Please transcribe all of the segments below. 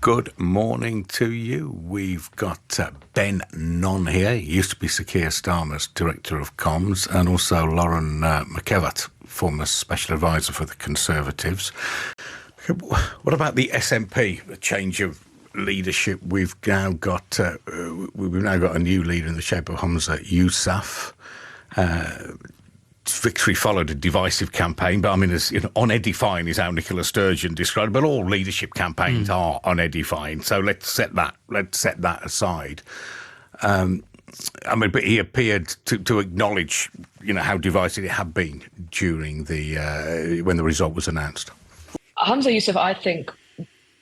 Good morning to you. We've got Ben Nunn here. He used to be Sir Keir Starmer's Director of Comms, and also Lauren McKevitt, former Special Advisor for the Conservatives. What about the SNP, the change of leadership? We've now got a new leader in the shape of Humza Yousaf. Victory followed a divisive campaign, but I mean, as unedifying is how Nicola Sturgeon described it. But all leadership campaigns are unedifying. So let's set that aside. But he appeared to acknowledge, how divisive it had been during when the result was announced. Humza Yousaf, I think,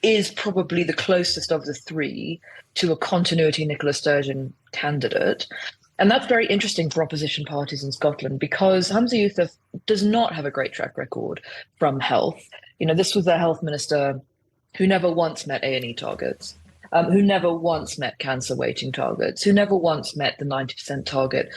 is probably the closest of the three to a continuity Nicola Sturgeon candidate. And that's very interesting for opposition parties in Scotland because Humza Yousaf does not have a great track record from health. This was a health minister who never once met A&E targets, who never once met cancer waiting targets, who never once met the 90% target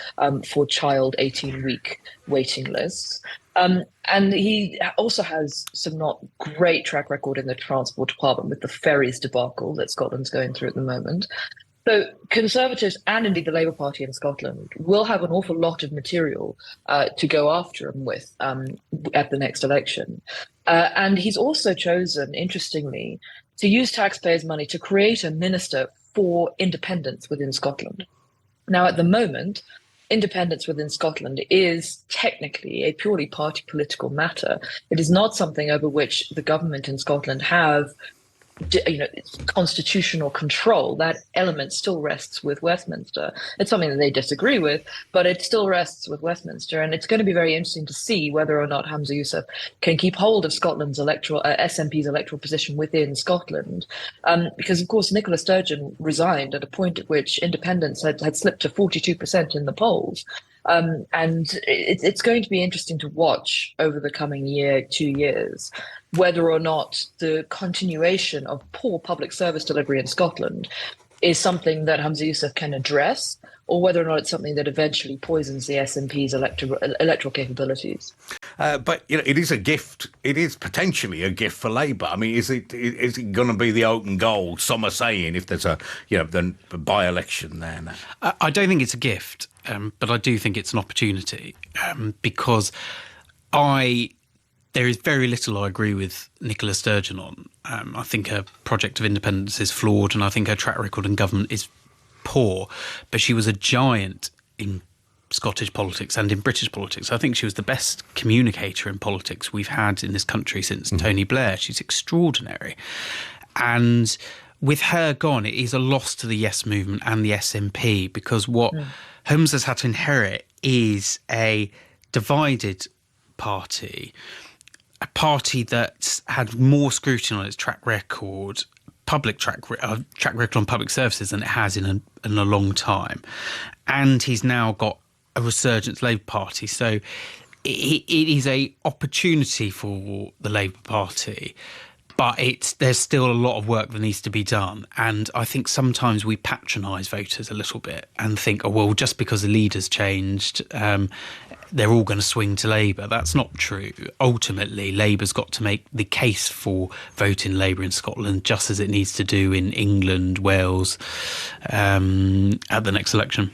for child 18-week waiting lists. And he also has some not great track record in the transport department with the ferries debacle that Scotland's going through at the moment. So Conservatives and indeed the Labour Party in Scotland will have an awful lot of material to go after him with at the next election. And he's also chosen, interestingly, to use taxpayers' money to create a minister for independence within Scotland. Now, at the moment, independence within Scotland is technically a purely party political matter. It is not something over which the government in Scotland have constitutional control. That element still rests with Westminster. It's something that they disagree with, but it still rests with Westminster. And it's going to be very interesting to see whether or not Humza Yousaf can keep hold of Scotland's SNP's electoral position within Scotland. Because, of course, Nicola Sturgeon resigned at a point at which independence had slipped to 42% in the polls. And it's going to be interesting to watch over the coming 2 years, whether or not the continuation of poor public service delivery in Scotland is something that Humza Yousaf can address, or whether or not it's something that eventually poisons the SNP's electoral capabilities. But it is a gift. It is potentially a gift for Labour. I mean, is it going to be the open goal? Some are saying if there's the by-election there now. I don't think it's a gift, but I do think it's an opportunity because there is very little I agree with Nicola Sturgeon on. I think her project of independence is flawed, and I think her track record in government is poor. But she was a giant in Scottish politics and in British politics. I think she was the best communicator in politics we've had in this country since Tony Blair. She's extraordinary. And with her gone, it is a loss to the Yes movement and the SNP, because what Holmes has had to inherit is a divided party, a party that's had more scrutiny on its track record, track record on public services than it has in a long time. And he's now got a resurgent Labour Party. So it is a opportunity for the Labour Party, but there's still a lot of work that needs to be done. And I think sometimes we patronise voters a little bit and think, oh, well, just because the leader's changed, they're all going to swing to Labour. That's not true. Ultimately, Labour's got to make the case for voting Labour in Scotland, just as it needs to do in England, Wales, at the next election.